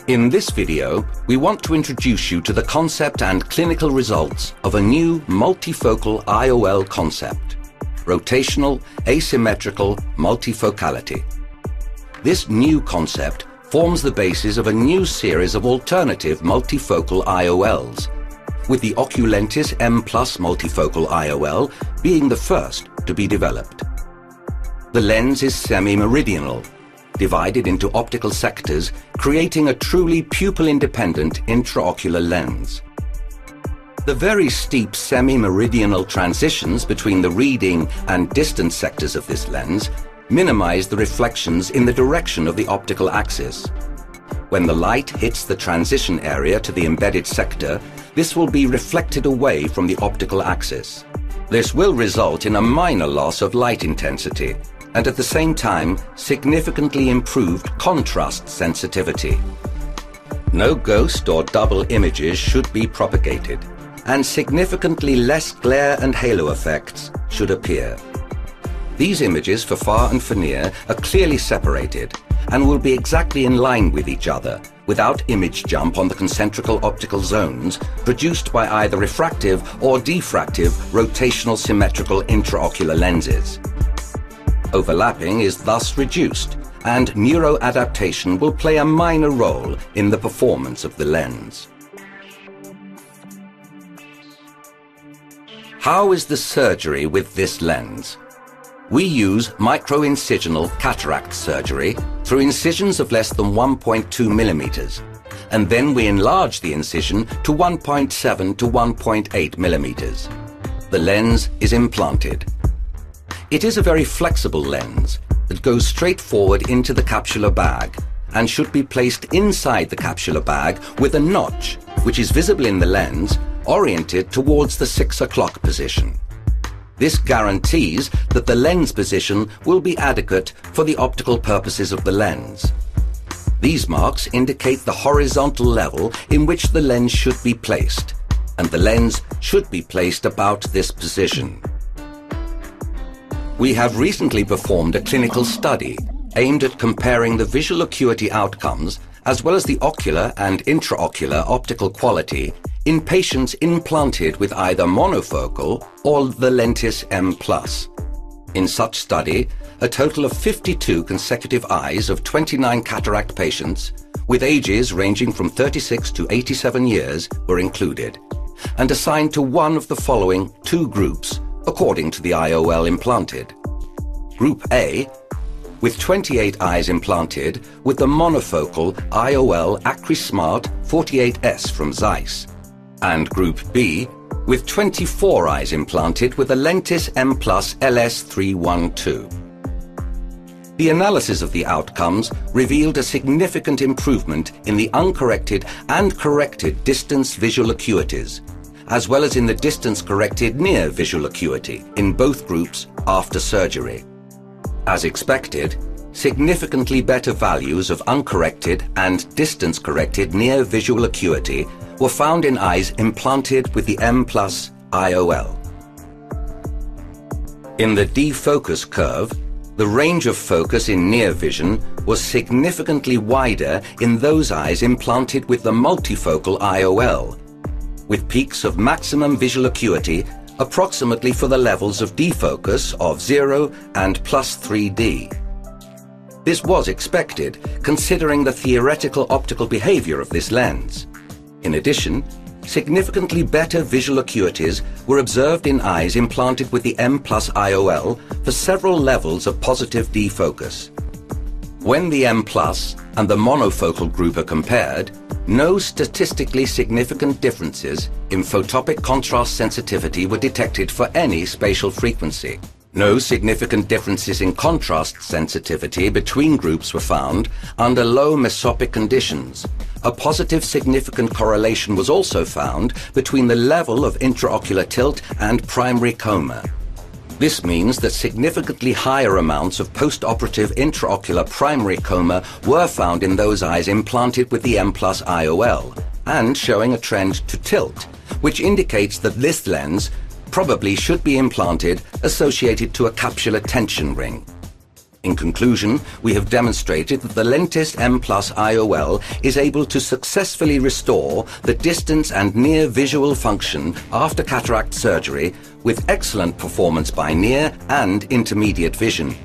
In this video, we want to introduce you to the concept and clinical results of a new multifocal IOL concept, rotational asymmetrical multifocality. This new concept forms the basis of a new series of alternative multifocal IOLs, with the Oculentis Mplus multifocal IOL being the first to be developed. The lens is semi-meridional, divided into optical sectors, creating a truly pupil-independent intraocular lens. The very steep semi-meridional transitions between the reading and distance sectors of this lens minimize the reflections in the direction of the optical axis. When the light hits the transition area to the embedded sector, this will be reflected away from the optical axis. This will result in a minor loss of light intensity, and at the same time significantly improved contrast sensitivity. No ghost or double images should be propagated, and significantly less glare and halo effects should appear. These images for far and for near are clearly separated and will be exactly in line with each other, without image jump on the concentrical optical zones produced by either refractive or diffractive rotational symmetrical intraocular lenses. Overlapping is thus reduced, and neuroadaptation will play a minor role in the performance of the lens. How is the surgery with this lens? We use microincisional cataract surgery through incisions of less than 1.2 millimeters, and then we enlarge the incision to 1.7 to 1.8 millimeters. The lens is implanted. It is a very flexible lens that goes straight forward into the capsular bag and should be placed inside the capsular bag with a notch, which is visible in the lens, oriented towards the 6 o'clock position. This guarantees that the lens position will be adequate for the optical purposes of the lens. These marks indicate the horizontal level in which the lens should be placed, and the lens should be placed about this position. We have recently performed a clinical study aimed at comparing the visual acuity outcomes as well as the ocular and intraocular optical quality in patients implanted with either monofocal or the Lentis Mplus. In such study, a total of 52 consecutive eyes of 29 cataract patients with ages ranging from 36 to 87 years were included and assigned to one of the following two groups according to the IOL implanted. Group A, with 28 eyes implanted with the monofocal IOL AcrySmart 48S from Zeiss, and Group B, with 24 eyes implanted with the Lentis Mplus LS312. The analysis of the outcomes revealed a significant improvement in the uncorrected and corrected distance visual acuities, as well as in the distance-corrected near visual acuity in both groups after surgery. As expected, significantly better values of uncorrected and distance-corrected near visual acuity were found in eyes implanted with the Mplus IOL. In the defocus curve, the range of focus in near vision was significantly wider in those eyes implanted with the multifocal IOL, with peaks of maximum visual acuity approximately for the levels of defocus of 0 and plus 3D. This was expected, considering the theoretical optical behavior of this lens. In addition, significantly better visual acuities were observed in eyes implanted with the Mplus IOL for several levels of positive defocus. When the Mplus and the monofocal group are compared, no statistically significant differences in photopic contrast sensitivity were detected for any spatial frequency. No significant differences in contrast sensitivity between groups were found under low mesopic conditions. A positive significant correlation was also found between the level of intraocular tilt and primary coma. This means that significantly higher amounts of post-operative intraocular primary coma were found in those eyes implanted with the Mplus IOL, and showing a trend to tilt, which indicates that this lens probably should be implanted associated to a capsular tension ring. In conclusion, we have demonstrated that the Lentis Mplus IOL is able to successfully restore the distance and near visual function after cataract surgery with excellent performance by near and intermediate vision.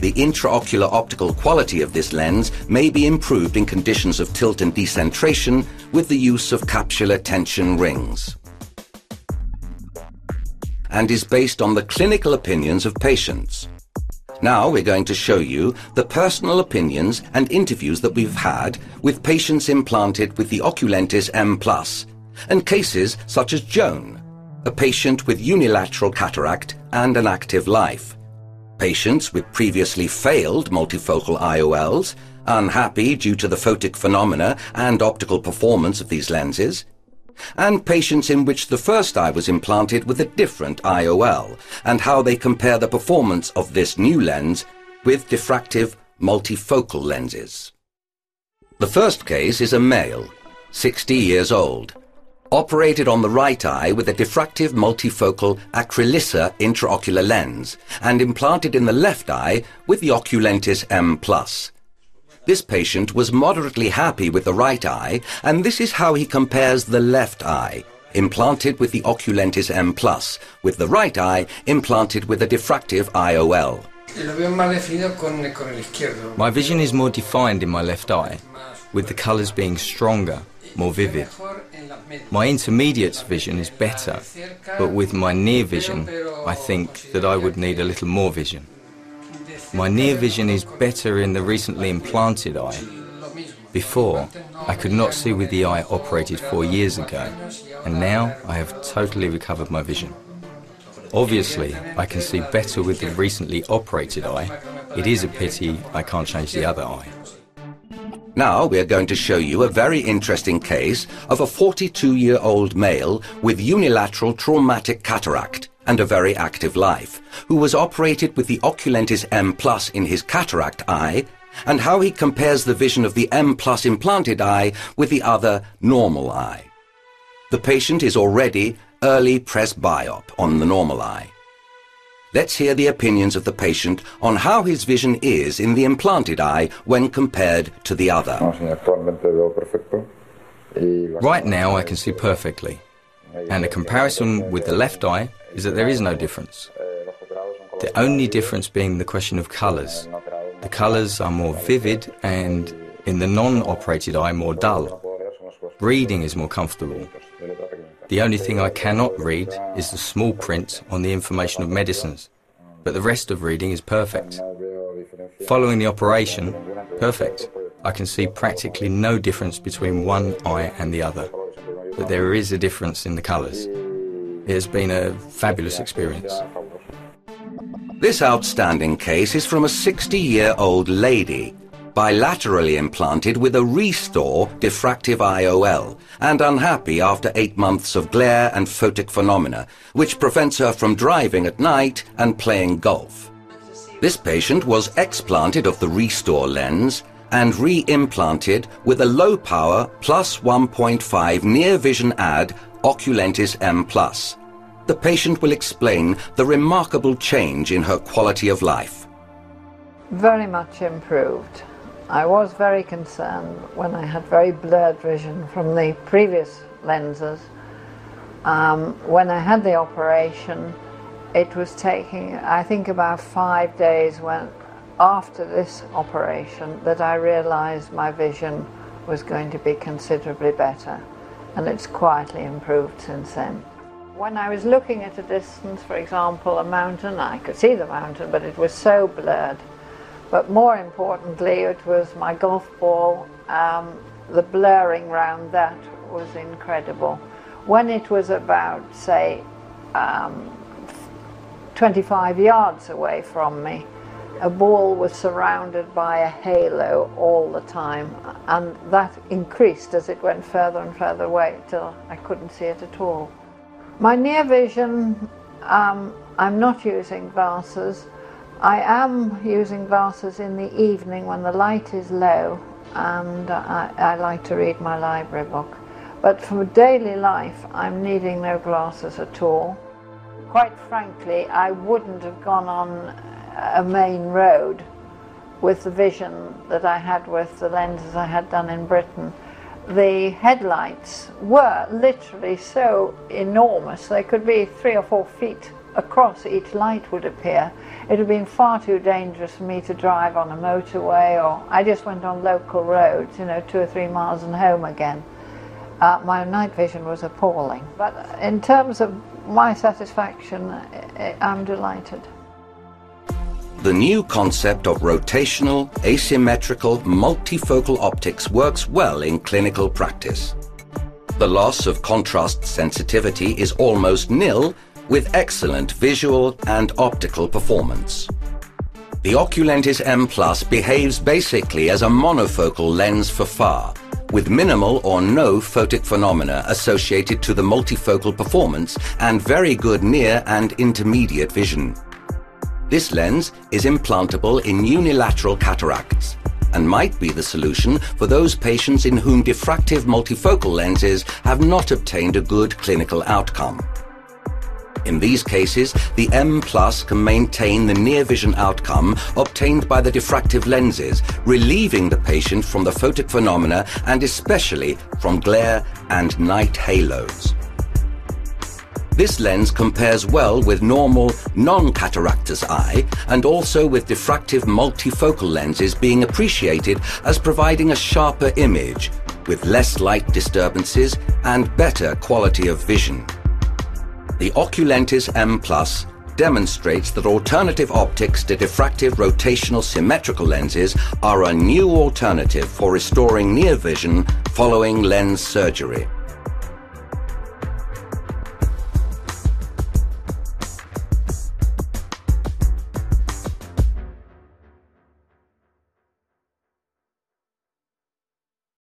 The intraocular optical quality of this lens may be improved in conditions of tilt and decentration with the use of capsular tension rings, and is based on the clinical opinions of patients. Now we're going to show you the personal opinions and interviews that we've had with patients implanted with the Oculentis Mplus, and cases such as Joan, a patient with unilateral cataract and an active life, patients with previously failed multifocal IOLs, unhappy due to the photic phenomena and optical performance of these lenses, and patients in which the first eye was implanted with a different IOL, and how they compare the performance of this new lens with diffractive multifocal lenses. The first case is a male, 60 years old, operated on the right eye with a diffractive multifocal acrylissa intraocular lens and implanted in the left eye with the Oculentis Mplus. This patient was moderately happy with the right eye, and this is how he compares the left eye, implanted with the Oculentis Mplus, with the right eye implanted with a diffractive IOL. My vision is more defined in my left eye, with the colours being stronger, more vivid. My intermediate vision is better, but with my near vision, I think that I would need a little more vision. My near vision is better in the recently implanted eye. Before, I could not see with the eye operated 4 years ago, and now I have totally recovered my vision. Obviously, I can see better with the recently operated eye. It is a pity I can't change the other eye. Now we are going to show you a very interesting case of a 42-year-old male with unilateral traumatic cataract and a very active life, who was operated with the Oculentis Mplus in his cataract eye, and how he compares the vision of the Mplus implanted eye with the other normal eye. The patient is already early presbyop on the normal eye. Let's hear the opinions of the patient on how his vision is in the implanted eye when compared to the other. Right now I can see perfectly, and a comparison with the left eye is that there is no difference. The only difference being the question of colours. The colours are more vivid and, in the non-operated eye, more dull. Reading is more comfortable. The only thing I cannot read is the small print on the information of medicines, but the rest of reading is perfect. Following the operation, perfect. I can see practically no difference between one eye and the other, but there is a difference in the colours. It has been a fabulous experience. This outstanding case is from a 60-year-old lady, bilaterally implanted with a Restore diffractive IOL, and unhappy after 8 months of glare and photic phenomena, which prevents her from driving at night and playing golf. This patient was explanted of the Restore lens and re-implanted with a low-power plus 1.5 near-vision add Oculentis Mplus. The patient will explain the remarkable change in her quality of life. Very much improved. I was very concerned when I had very blurred vision from the previous lenses. When I had the operation, it was taking, I think, about 5 days after this operation that I realized my vision was going to be considerably better, and it's quietly improved since then. When I was looking at a distance, for example, a mountain, I could see the mountain, but it was so blurred. But more importantly, it was my golf ball, the blurring round that was incredible. When it was about, say, 25 yards away from me, a ball was surrounded by a halo all the time, and that increased as it went further and further away till I couldn't see it at all. My near vision, I'm not using glasses. I am using glasses in the evening when the light is low, and I like to read my library book. But for daily life, I'm needing no glasses at all. Quite frankly, I wouldn't have gone on a main road with the vision that I had with the lenses I had done in Britain. The headlights were literally so enormous. They could be 3 or 4 feet across, each light would appear. It would have been far too dangerous for me to drive on a motorway, or I just went on local roads, 2 or 3 miles and home again. My night vision was appalling. But in terms of my satisfaction, I'm delighted. The new concept of rotational, asymmetrical, multifocal optics works well in clinical practice. The loss of contrast sensitivity is almost nil, with excellent visual and optical performance. The Oculentis Mplus behaves basically as a monofocal lens for far, with minimal or no photic phenomena associated to the multifocal performance and very good near and intermediate vision. This lens is implantable in unilateral cataracts and might be the solution for those patients in whom diffractive multifocal lenses have not obtained a good clinical outcome. In these cases, the Mplus can maintain the near vision outcome obtained by the diffractive lenses, relieving the patient from the photic phenomena and especially from glare and night halos. This lens compares well with normal, non-cataractous eye and also with diffractive multifocal lenses being appreciated as providing a sharper image with less light disturbances and better quality of vision. The Oculentis Mplus demonstrates that alternative optics to diffractive rotational symmetrical lenses are a new alternative for restoring near vision following lens surgery.